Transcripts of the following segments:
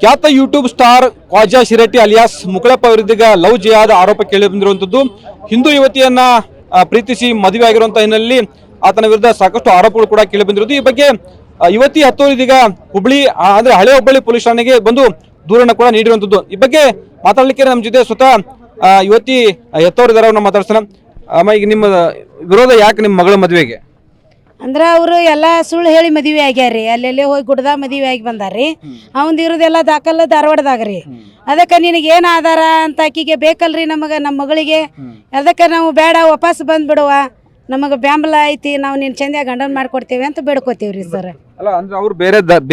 ಖ್ಯಾತ YouTube star Khwaja Shiratti alias Mukalappa ವಿರುದ್ಧ love ಜಿಹಾದ್ ಆರೋಪ ಕೇಳಿ ಬಂದಿರುವಂತದ್ದು. ಹಿಂದೂ ಯುವತಿಯನ್ನ ಪ್ರೀತಿಸಿ ಮದುವೆ ಆಗಿರುವಂತಹ ಹಿನ್ನೆಲೆಯಲ್ಲಿ ಆತನ ವಿರುದ್ಧ ಸಾಕಷ್ಟು ಆರೋಪಗಳು ಕೂಡ ಕೇಳಿ ಬಂದಿರೋದು. ಈ ಬಗ್ಗೆ ಯುವತಿ ಹತ್ತೋರು ಇದೀಗ ಹುಬ್ಳಿ ಅಂದ್ರೆ ಹಳೆ ಹುಬ್ಬಳ್ಳಿ ಪೊಲೀಸ್ ಠಾಣೆಗೆ ಬಂದು ದೂರನ್ನು ಕೂಡ ನೀಡಿರುವಂತದ್ದು. ಈ ಬಗ್ಗೆ ಮಾತಾಡ್ಲಿಕ್ಕೆ ನಮ್ಮ ಜೊತೆ ಸ್ವತಃ ಯುವತಿ ಹೆತ್ತೋರು ಇದಾರೆ, ಅವ್ರನ್ನ ಮಾತಾಡ್ಸೋಣ. ಅಮ್ಮ, ಈಗ ನಿಮ್ಮ ವಿರೋಧ ಯಾಕೆ ನಿಮ್ಮ ಮಗಳ ಮದುವೆಗೆ? ಅಂದ್ರೆ ಅವರು ಎಲ್ಲ ಸುಳ್ಳು ಹೇಳಿ ಮದುವೆ ಆಗ್ಯಾರ್ರಿ. ಅಲ್ಲೆಲ್ಲೇ ಹೋಗಿ ಗುಡ್ದ ಮದುವೆ ಆಗಿ ಬಂದಾರ್ರಿ. ಅವಂದು ಇರೋದೆಲ್ಲ ದಾಖಲೆ ಧಾರವಾಡದಾಗ ರೀ. ಅದಕ್ಕೆ ನಿನಗೆ ಏನು ಆಧಾರ ಅಂತ ಆಕಿಗೆ ಬೇಕಲ್ರಿ ನಮಗೆ, ನಮ್ಮ ಮಗಳಿಗೆ. ಅದಕ್ಕೆ ನಾವು ಬೇಡ, ವಾಪಸ್ ಬಂದ್ಬಿಡುವ, ನಮಗೆ ಬೆಂಬಲ ಐತಿ, ನಾವು ನಿನ್ನ ಚಂದ ಗಂಡನ ಮಾಡ್ಕೊಡ್ತೇವೆ ಅಂತ ಬೇಡ್ಕೋತೀವ್ರಿ ಸರ್. ಅಲ್ಲ ಅಂದ್ರೆ ಅವ್ರು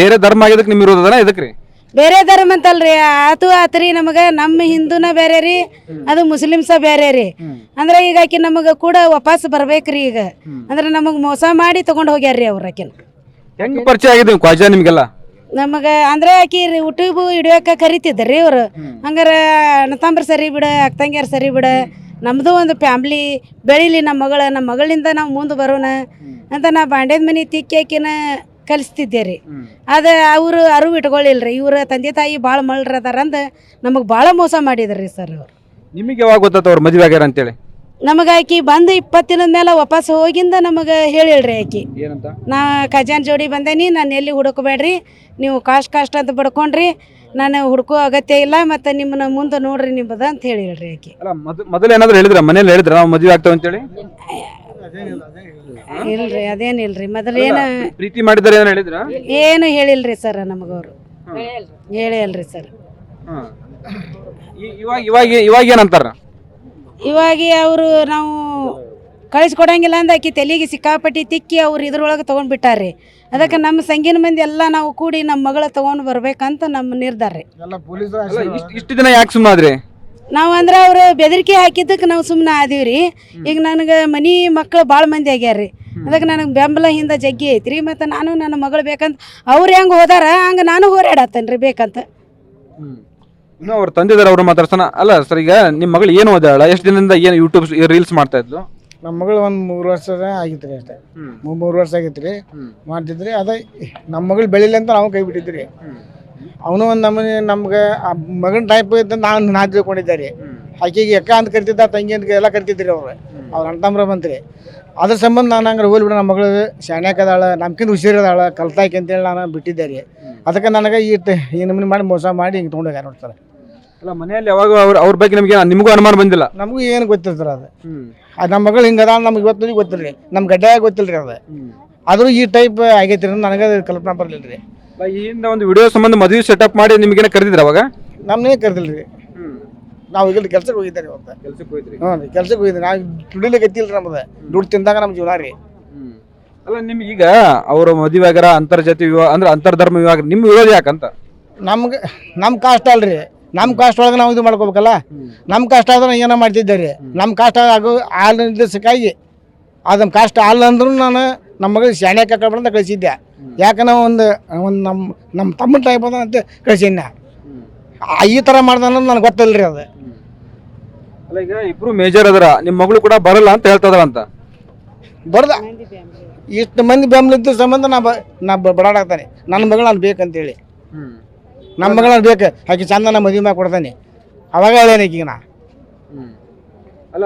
ಬೇರೆ ಧರ್ಮ ಆಗಿದ್ದಕ್ಕೆ ನಿಮ್ಮ ವಿರೋಧನ ಇದಕ್ಕೆ ರೀ? ಬೇರೆ ಧರ್ಮ ಅಂತಲ್ರಿ, ಆತ್ರಿ ನಮಗೆ. ನಮ್ಮ ಹಿಂದೂನ ಬೇರೆ ರೀ, ಅದು ಮುಸ್ಲಿಮ್ಸ ಬೇರೆ ರೀ. ಅಂದ್ರೆ ಈಗ ಆಕಿ ನಮಗೆ ಕೂಡ ವಾಪಸ್ ಬರ್ಬೇಕ್ರಿ. ಈಗ ಅಂದ್ರೆ ನಮಗೆ ಮೋಸ ಮಾಡಿ ತಗೊಂಡು ಹೋಗ್ಯಾರ್ರಿ ಅವ್ರ. ಆಕಿನ ಹೆಂಗ್ ಪರಿಚಯ ಆಗಿದೆ ಖ್ವಾಜಾ ನಿಮ್ಗೆಲ್ಲ? ನಮಗೆ ಅಂದ್ರೆ ಆಕಿ ಯೂಟ್ಯೂಬ್ ಹಿಡಿಯೋಕೆ ಕರಿತಿದ್ರಿ ಅವ್ರು. ಹಂಗಾರ ಅಣ್ಣತಂಬ್ರ ಸರಿ ಬಿಡ, ಅಕ್ಕಂಗ್ಯಾರ ಸರಿ ಬಿಡ, ನಮ್ಮದು ಒಂದು ಫ್ಯಾಮ್ಲಿ ಬೆಳೀಲಿ, ನಮ್ಮ ಮಗಳಿಂದ ನಾವು ಮುಂದೆ ಬರೋಣ ಅಂತ ನಾ ಬಾಂಡ್ಯದ ಮನೆ ತಿಕ್ಕಿ ಆಕಿನ ಕಲಿಸ್ತಿದ್ದೆ ರೀ. ಅದು ಅವರು ಅರಿವು ಇಟ್ಕೊಳ್ಳಿಲ್ರಿ. ಇವ್ರ ತಂದೆ ತಾಯಿ ಭಾಳ ಮಳ್ರದಾರ ಅಂದ ನಮಗೆ ಭಾಳ ಮೋಸ ಮಾಡಿದ್ರಿ ಸರ್ ಅವ್ರು. ನಿಮಗೆ ಯಾವಾಗ ಗೊತ್ತಾತ ಅವ್ರು ಮದುವೆ ಆಗ್ಯಾರ ಅಂತೇಳಿ? ನಮಗೆ ಆಕಿ ಬಂದು 20 ದಿನದ ಮೇಲೆ ವಾಪಸ್ ಹೋಗಿಂದ ನಮಗೆ ಹೇಳಿಲ್ರಿ ಆಕಿ. ಏನಂತ? ನಾ ಖಜಾನ್ ಜೋಡಿ ಬಂದೇನಿ, ನಾನು ಎಲ್ಲಿ ಹುಡುಕಬೇಡ್ರಿ, ನೀವು ಕಾಸ್ಟ್ ಅಂತ ಬಡ್ಕೊಂಡ್ರಿ, ನಾನು ಹುಡುಕೋ ಅಗತ್ಯ ಇಲ್ಲ, ಮತ್ತು ನಿಮ್ಮನ್ನ ಮುಂದೆ ನೋಡ್ರಿ ನಿಮ್ಮದ ಅಂತ ಹೇಳಿಲ್ರಿ ಆಕಿ. ಅಲ್ಲ ಮೊದಲು ಏನಾದ್ರು ಹೇಳಿದ್ರ, ಮನೇಲಿ ಹೇಳಿದ್ರ ನಾವು ಮದುವೆ ಆಗ್ತೇವೆ ಅಂತೇಳಿ? ಇಲ್ರಿ, ಅದೇನಿಲ್ರಿ. ಮೊದಲು ಏನು ಪ್ರೀತಿ ಮಾಡಿದಾರೆ ಏನು ಹೇಳಿದ್ರ? ಏನು ಹೇಳಿಲ್ರಿ ಸರ್ ನಮಗವ್ರು, ಹೇಳಿಲ್ರಿ ಸರ್. ಇವಾಗ ಏನಂತಾರ? ಇವಾಗ ಅವರು ನಾವು ಕಳಿಸ್ಕೊಡಂಗಿಲ್ಲ ಅಂದ ಆಕಿ ತಲೆಗೆ ಸಿಕ್ಕಾಪಟ್ಟಿ ತಿಕ್ಕಿ ಅವ್ರು ಇದ್ರೊಳಗೆ ತೊಗೊಂಡ್ಬಿಟ್ಟಾರ್ರಿ. ಅದಕ್ಕೆ ನಮ್ಮ ಸಂಗೀನ ಮಂದಿ ಎಲ್ಲ ನಾವು ಕೂಡಿ ನಮ್ಮ ಮಗಳ ತೊಗೊಂಡು ಬರ್ಬೇಕಂತ ನಮ್ಮ ನಿರ್ಧಾರ ರೀ. ಇಷ್ಟು ದಿನ ಯಾಕೆ ಸುಮ್ಮನಾದ್ರಿ? ನಾವು ಅಂದ್ರೆ ಅವ್ರು ಬೆದರಿಕೆ ಹಾಕಿದ್ದಕ್ಕೆ ನಾವು ಸುಮ್ಮನೆ ಆದೀವ್ರಿ. ಈಗ ನನಗೆ ಮನೆ ಮಕ್ಕಳು ಭಾಳ ಮಂದಿ ಆಗ್ಯಾರ್ರಿ. ಅದಕ್ಕೆ ನನಗೆ ಬೆಂಬಲ ಹಿಂದೆ ಜಗ್ಗಿ ಐತ್ರಿ. ಮತ್ತು ನಾನು ನನ್ನ ಮಗಳು ಬೇಕಂತ ಅವ್ರು ಹೆಂಗೆ ಹೋದಾರ ಹಂಗೆ ನಾನು ಹೋರಾಡತ್ತೇನ್ರಿ ಬೇಕಂತ. ಇನ್ನೂ ಅವ್ರು ತಂದಿದ್ದಾರೆ, ಅವ್ರು ಮಾತಾಡ್ಸೋಣ. ಅಲ್ಲ ಸರ್, ಈಗ ನಿಮ್ಮ ಮಗಳು ಏನು ಓದಾಳ? ಎಷ್ಟು ದಿನದಿಂದ ಏನು ಯೂಟ್ಯೂಬ್ ರೀಲ್ಸ್ ಮಾಡ್ತಾ ಇದ್ಲು? ನಮ್ಮ ಮಗಳು ಒಂದು 3 ವರ್ಷ ಆಗಿತ್ತು ರೀ, ಅಷ್ಟೇ. 3 ವರ್ಷ ಆಗಿತ್ತು ರೀ ಮಾಡ್ತಿದ್ರಿ. ಅದೇ ನಮ್ಮ ಮಗಳು ಬೆಳಿಲ್ಲ ಅಂತ ನಾವು ಕೈ ಬಿಟ್ಟಿದ್ರಿ. ಅವನು ಒಂದು ನಮ್ಗೆ ಆ ಮಗನ ಟೈಪ್ ಇದ್ದ ನಾನು ತಿಳ್ಕೊಂಡಿದ್ದಾರೆ. ಆಕೆಗೆ ಅಕ್ಕ ಅಂತ ಕರಿತಿದ್ದ, ತಂಗಿ ಅಂತ ಎಲ್ಲ ಕರಿತಿದ್ರಿ ಅವ್ರು. ಅವ್ರ ಅಣ್ಣತಂಬ್ರ ಬಂತ್ರಿ. ಅದ್ರ ಸಂಬಂಧ ನಾನು ಹಂಗಾರೆ ಹೋಗ್ಬಿಡ, ನಮ್ಮ ಮಗಳು ಶಾಣ್ಯಾಕದಾಳ, ನಮ್ಕಿಂತ ಹುಷಾರದಾಳ, ಕಲ್ತಾಯ್ಕೆ ಅಂತೇಳಿ ನಾನು ಬಿಟ್ಟಿದ್ದೆ ರೀ. ಅದಕ್ಕೆ ನನಗೆ ಈ ನಮ್ಮನೆ ಮಾಡಿ ಮೋಸ ಮಾಡಿ ಹಿಂಗೆ ತೊಗೊಂಡೋಗ್ಯಾರ ನೋಡ್ತಾರೆ. ಅಲ್ಲ ಮನೆಯಲ್ಲಿ ಯಾವಾಗ ಅವ್ರ ಬಗ್ಗೆ ನಿಮಗೂ ಅನುಮಾನ ಬಂದಿಲ್ಲ? ನಮಗೂ ಏನು ಗೊತ್ತಿರ್ತಾರೆ ಅದು. ನಮ್ಮ ಮಗಳು ಹಿಂಗದ ನಮ್ಗೆ ಇವತ್ತು ಗೊತ್ತಿಲ್ಲ ರೀ, ನಮ್ಮ ಗಡ್ಡೆಯಾಗ ಗೊತ್ತಿಲ್ಲ ರೀ ಅದು. ಆದರೂ ಈ ಟೈಪ್ ಆಗೈತಿ ರೀ, ನನಗೆ ಕಲ್ಪನಾ ಬರಲಿಲ್ಲ ರೀ. ಈ ಹಿಂದೆ ಒಂದು ವಿಡಿಯೋ ಸಂಬಂಧ ಮದುವೆ ಸೆಟಪ್ ಮಾಡಿ ನಿಮಗೇನ ಕರೆದಿದ್ರ ಅವಾಗ? ನಮ್ಮನ್ನೇ ಕರೆದಿಲ್ಲ ರೀ. ನಾವು ಈಗ ಕೆಲ್ಸಕ್ಕೆ ಹೋಗಿದ್ದಾರೆ ಇವತ್ತು. ಹ್ಞೂ ರೀ, ಕೆಲ್ಸಕ್ಕೆ ಹೋಗಿದ್ರಿ. ನಾವು ದುಡಿಲಿಕ್ಕೆ ಎತ್ತಿಲ್ಲ ರೀ, ನಮ್ಮದು ದುಡ್ಡು ತಿಂದಾಗ ನಮ್ಮ ಜೀವನ ರೀ. ಅಲ್ಲ ನಿಮ್ಗೆ ಈಗ ಅವ್ರ ಮದುವೆ ಆಗ್ಯಾರ, ಅಂತರ್ಜಾತಿ ವಿವಾಹ ಅಂದ್ರೆ ಅಂತರ್ಧರ್ಮ ವಿವಾಹ, ನಿಮ್ಮ ವಿರೋಧ ಯಾಕಂತ? ನಮ್ಗೆ ನಮ್ಮ ಕಾಸ್ಟ್ ಅಲ್ರಿ, ನಮ್ಮ ಕಾಸ್ಟ್ ಒಳಗೆ ನಾವು ಇದು ಮಾಡ್ಕೋಬೇಕಲ್ಲ. ನಮ್ಮ ಕಾಸ್ಟ್ ಆದ್ರೆ ಏನೋ ಮಾಡ್ತಿದ್ದೆ. ನಮ್ಮ ಕಾಸ್ಟ್ ಆಗೋ ಆಲ್ಕಾಗಿ ಅದು ನಮ್ಮ ಕಾಸ್ಟ್ ಆಲ್ ಅಂದ್ರೂ ನಾನು ನಮ್ಮ ಮಗಳಿಗೆ ಶಾಣ್ಯಾಕ ಕಳ್ಬಂತ ಕಳಿಸಿದ್ದೆ. ಯಾಕಂದ್ರೆ ಒಂದು ನಮ್ಮ ತಮ್ಮನ ಟೈಪ್ ಅದ ಅಂತ ಕಳಿಸಿದ್ನ. ಈ ಥರ ಮಾಡ್ದ ಅನ್ನೋದು ನನಗೆ ಗೊತ್ತಿಲ್ಲ ರೀ ಅದು. ಅಲ್ಲ ಈಗ ಇಬ್ರು ಮೇಜರ್ ಅದರ, ನಿಮ್ಮ ಮಗಳು ಕೂಡ ಬರಲ್ಲ ಅಂತ ಹೇಳ್ತದ್ರ ಅಂತ ಬರ್ದ ಇಷ್ಟು ಮಂದಿ ಬೆಂಬಲಿದ್ದ ಸಂಬಂಧ ನಾ ಬಡಾಡಾಗ್ತಾನೆ. ನನ್ನ ಮಗಳು ನಾನು ಬೇಕಂತೇಳಿ, ನಮ್ಮ ಮಗಳು ನಾನು ಬೇಕು, ಆಕೆ ಚಂದ ನಾ ಮದುವೆ ಮಾಡಿ ಕೊಡ್ತಾನೆ. ಅವಾಗ ಹೇಳೇನೆ ಈಗ ಅಲ್ಲ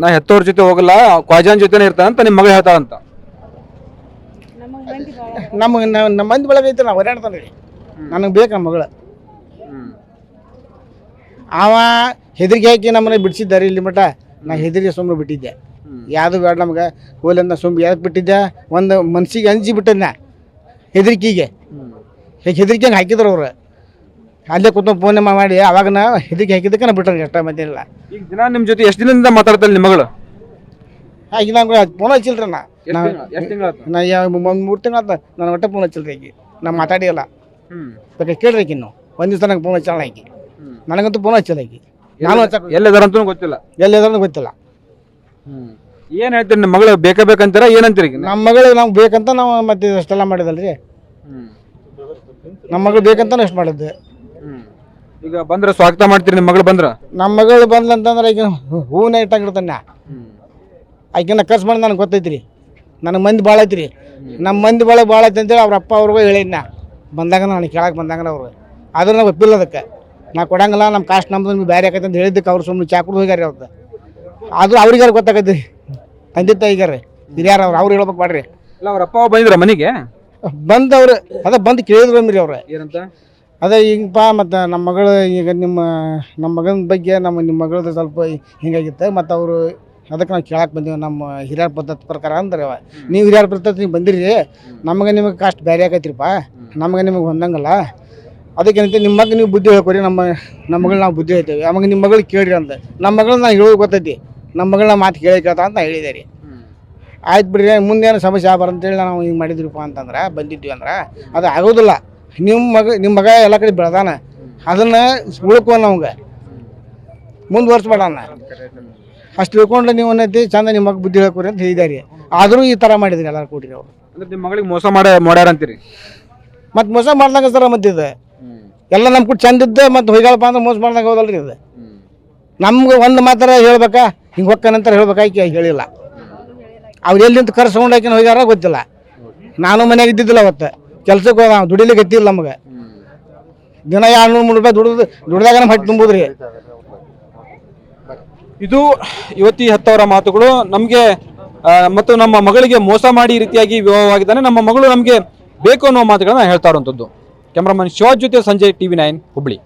ನಾ ಹೆತ್ತವ್ರ ಜೊತೆ ಹೋಗಲ್ಲ, ಖ್ವಾಜಾನ್ ಜೊತೆನೇ ಇರ್ತಾನೆ ಅಂತ ನಿಮ್ಮ ಮಗಳು ಹೇಳ್ತಾಳಂತ. ನಮ್ಮ ಮಂದಿ ಬೆಳಗ್ಗೆ ಐತೆ, ನಾವು ಹೊರಾಡ್ತಾನೆ ರೀ. ನನಗೆ ಬೇಕು ನಮ್ಮ ಮಗಳು. ಅವ ಹೆದರಿಕೆ ಹಾಕಿ ನಮ್ಮನೆ ಬಿಡಿಸಿದ್ದಾರೆ ಇಲ್ಲಿ ಮಟ್ಟ. ನಾ ಹೆದರಿಗೆ ಸುಮ್ಮನೆ ಬಿಟ್ಟಿದ್ದೆ, ಯಾವುದು ಬೇಡ ನಮ್ಗೆ ಹೋಲಿಂದ ಸುಮ್ಮನೆ ಯಾಕೆ ಬಿಟ್ಟಿದ್ದೆ, ಒಂದು ಮನ್ಸಿಗೆ ಅಂಜಿ ಬಿಟ್ಟದ್ನ ಹೆದರಿಕೆಗೆ. ಹೇಗೆ ಹೆದರಿಕೆ ಹಂಗೆ ಹಾಕಿದ್ರು ಅವ್ರು. ಅಲ್ಲೇ ಕೂತ್ಕೊಂಡು ಫೋನ್ ಮಾಡಿ ಅವಾಗ ನಾ ಹೆದರಿಕೆ ಹಾಕಿದ್ದಕ್ಕೆ ನಾ ಬಿಟ್ರೆ ಅಷ್ಟ ಮತ್ತೇನಿಲ್ಲ. ಈಗ ದಿನ ನಿಮ್ಮ ಜೊತೆ ಎಷ್ಟು ದಿನದಿಂದ ಮಾತಾಡ್ತಾಳೆ ನಿಮ್ಮ ಮಗಳು? ಈಗ ನಂಗೆ ಫೋನ್ ಹಚ್ಚಿಲ್ರಿ. ನಾ 3 ತಿಂಗಳ ನಾನು ಒಟ್ಟೆ ಫೋನ್ ಹಚ್ಚಿಲ್ರಿ ಆಕಿ. ನಾ ಮಾತಾಡಿಯಲ್ಲ, ಬೇಕಾದ್ರೆ ಕೇಳ್ರಿ ಆಕಿ. ಇನ್ನು ಒಂದು ದಿವಸ ನಂಗೆ ಫೋನ್ ಹಚ್ಚಲ್ಲ ಆಕಿ. ನನಗಂತೂ ಫೋನ್ ಹಚ್ಚಲ್ಲ ಆಕಿ. ನಾನು ಎಲ್ಲದಾರಂತೂ ಗೊತ್ತಿಲ್ಲ, ಎಲ್ಲದಾರ ಗೊತ್ತಿಲ್ಲ. ಏನು ಹೇಳ್ತೀರಿ? ನಿಮ್ಮ ಮಗಳು ಬೇಕಂತೀರ ಏನಂತೀರಿ? ನಮ್ಮ ಮಗಳು ನಾವು ಬೇಕಂತ ನಾವು ಮತ್ತೆ ಅಷ್ಟೆಲ್ಲ ಮಾಡಿದಲ್ರಿ. ನಮ್ಮ ಮಗಳು ಬೇಕಂತ ಅಷ್ಟು ಮಾಡಿದ್ದೆ. ಈಗ ಬಂದ್ರೆ ಸ್ವಾಗತ ಮಾಡ್ತೀರಿ? ನಿಮ್ಮ ಮಗಳು ಬಂದ್ರ? ನಮ್ಮ ಮಗಳು ಬಂದ್ಲಂತಂದ್ರೆ ಈಗ ಹೂವನ್ನ ಇಟ್ಟಾಗಿರ್ತಾನೆ. ಆಕಿನ ಖರ್ಚು ಮಾಡಿ ನನಗೆ ಗೊತ್ತೈತ್ರಿ. ನನಗೆ ಮಂದಿ ಭಾಳ ಐತ್ರಿ. ನಮ್ಮ ಮಂದಿ ಭಾಳ ಐತಿ ಅಂತೇಳಿ ಅವ್ರ ಅಪ್ಪ ಅವ್ರಿಗೂ ಹೇಳಿದ್ನ ಬಂದಾಗ, ನಾನು ಕೇಳಕ್ಕೆ ಬಂದಾಗ ಅವ್ರು ಆದ್ರೆ ನಾವು ಒಪ್ಪಿಲ್ಲ ಅದಕ್ಕೆ ನಾ ಕೊಡಂಗಿಲ್ಲ ನಮ್ಮ ಕಾಸ್ಟ್ ನಮ್ದು ನಿಮ್ಗೆ ಬೇರೆ ಆಕೈತೆ ಅಂತ ಹೇಳಿದ್ದಕ್ಕೆ ಅವ್ರು ಸುಮ್ಮನೆ ಚಾಕುಡು ಹೋಗ್ಯಾರ ಅವತ್ತು ಆದ್ರೂ ಅವ್ರಿಗಾರ ಗೊತ್ತಾಗೈತಿ ತಂದೆ ತಾಯಿಗಾರ ಹಿರಿಯಾರ ಅವ್ರು ಹೇಳ್ಬೇಕು ಮಾಡ್ರಿ ಇಲ್ಲ ಅವ್ರ ಅಪ್ಪ ಬಂದಿದ್ರ ಮನೆಗೆ ಬಂದವ್ರು ಬಂದು ಕೇಳಿದ್ರು ಅಂದ್ರಿ ಅವ್ರು ಏನಂತ ಅದೇ ಹಿಂಗಪ್ಪ ಮತ್ತು ನಮ್ಮ ಮಗಳು ಈಗ ನಮ್ಮ ಮಗನ ಬಗ್ಗೆ ನಿಮ್ಮ ಮಗಳದ್ದು ಸ್ವಲ್ಪ ಹಿಂಗಾಗಿತ್ತು ಮತ್ತು ಅವರು ಅದಕ್ಕೆ ನಾವು ಕೇಳಕ್ಕೆ ಬಂದೀವಿ ನಮ್ಮ ಹಿರಿಯರ ಪದ್ಧತಿ ಪ್ರಕಾರ ಅಂದ್ರೆ ನೀವು ಹಿರಿಯರ ಪದ್ಧತಿ ನೀವು ಬಂದಿರಿ ನಮಗೆ ನಿಮಗೆ ಕಾಸ್ಟ್ ಬೇರೆ ಆಗೈತ್ರಿಪ್ಪ ನಮಗೆ ನಿಮಗೆ ಹೊಂದಂಗಲ್ಲ ಅದಕ್ಕೇನಂತೆ ನಿಮ್ಮ ಮಗ ನೀವು ಬುದ್ಧಿ ಹೇಳ್ಕೊರಿ ನಮ್ಮ ಮಗಳು ನಾವು ಬುದ್ಧಿ ಹೇಳ್ತೇವೆ ಆವಾಗ ನಿಮ್ಮ ಮಗಳು ಕೇಳ್ರಿ ಅಂತ ನಮ್ಮ ಮಗಳನ್ನ ನಾನು ಹೇಳೋದು ಗೊತ್ತೈತಿ ನಮ್ಮ ಮಗಳನ್ನ ಮಾತು ಕೇಳ್ತಾ ಅಂತ ನಾನು ಹೇಳಿದೆ ರೀ ಆಯ್ತು ಬಿಡ್ರಿ ಮುಂದೇನು ಸಮಸ್ಯೆ ಆಗಬಾರಂತೇಳಿ ನಾವು ಹಿಂಗೆ ಮಾಡಿದ್ರಿಪ್ಪ ಅಂತಂದ್ರೆ ಬಂದಿದ್ವಿ ಅಂದ್ರೆ ಅದು ಆಗೋದಿಲ್ಲ ನಿಮ್ಮ ಮಗ ಎಲ್ಲ ಕಡೆ ಬೆಳೆದಾನ ಅದನ್ನು ಉಳ್ಕೊ ನಮ್ಗೆ ಮುಂದುವರ್ಸ್ಬೇಡಣ್ಣ ಅಷ್ಟು ತಿಳ್ಕೊಂಡ್ರೆ ನೀವು ಅನ್ನೈತಿ ಚಂದ ನಿಮ್ಮ ಮಗ ಬುದ್ಧಿ ಹೇಳ್ಕೊರಿ ಅಂತ ಹೇಳಿದಾರಿ ಆದರೂ ಈ ಥರ ಮಾಡಿದ್ರಿ ಎಲ್ಲರೂ ಕೂಡಿರಿ ಅವ್ರು ಅಂದ್ರೆ ನಿಮ್ಮ ಮಗಳಿಗೆ ಮೋಸ ಮಾಡ್ಯಾರ ಅಂತೀರಿ ಮತ್ತು ಮೋಸ ಮಾಡ್ದಂಗೆ ಸರ ಮತ್ತಿದೆ ಎಲ್ಲ ನಮ್ಮ ಕೂಡ ಚಂದ ಇದ್ದೆ ಮತ್ತು ಹೊಯ್ಗಾಳಪ್ಪ ಅಂದ್ರೆ ಮೋಸ ಮಾಡ್ದಂಗೆ ಹೋದಲ್ರಿ ಇದು ನಮ್ಗೆ ಒಂದು ಮಾತ್ರ ಹೇಳ್ಬೇಕಾ ಹಿಂಗೆ ಹೊಕ್ಕನಂತರ ಹೇಳ್ಬೇಕಾಕಿ ಹೇಳಿಲ್ಲ ಅವ್ರು ಎಲ್ಲಿಂದ ಕರ್ಸ್ಕೊಂಡು ಹಾಕಿನ ಹೋಗ್ಯಾರ ಗೊತ್ತಿಲ್ಲ ನಾನು ಮನೆಯಾಗ ಇದ್ದಿದ್ದಿಲ್ಲ ಅವತ್ತು ಕೆಲ್ಸಕ್ಕೆ ಹೋದ ದುಡಿಲಿಕ್ಕೆ ಎತ್ತಿಲ್ಲ ನಮಗೆ ದಿನ 200-300 ರೂಪಾಯಿ ದುಡ್ದಾಗ ಹಟ್ಟಿ ತುಂಬುದ್ರಿ ಇದು ಯುವತಿ ಹೆತ್ತವರ ಮಾತುಗಳು ನಮಗೆ ಮತ್ತು ನಮ್ಮ ಮಗಳಿಗೆ ಮೋಸ ಮಾಡಿ ಈ ರೀತಿಯಾಗಿ ವಿವಾಹವಾಗಿದ್ದಾನೆ ನಮ್ಮ ಮಗಳು ನಮಗೆ ಬೇಕು ಅನ್ನೋ ಮಾತುಗಳನ್ನ ಹೇಳ್ತಾ ಇರುವಂಥದ್ದು. ಕ್ಯಾಮ್ರಾಮನ್ ಶಿವಾಜ್ ಜೊತೆ ಸಂಜಯ್ TV9 ಹುಬ್ಳಿ.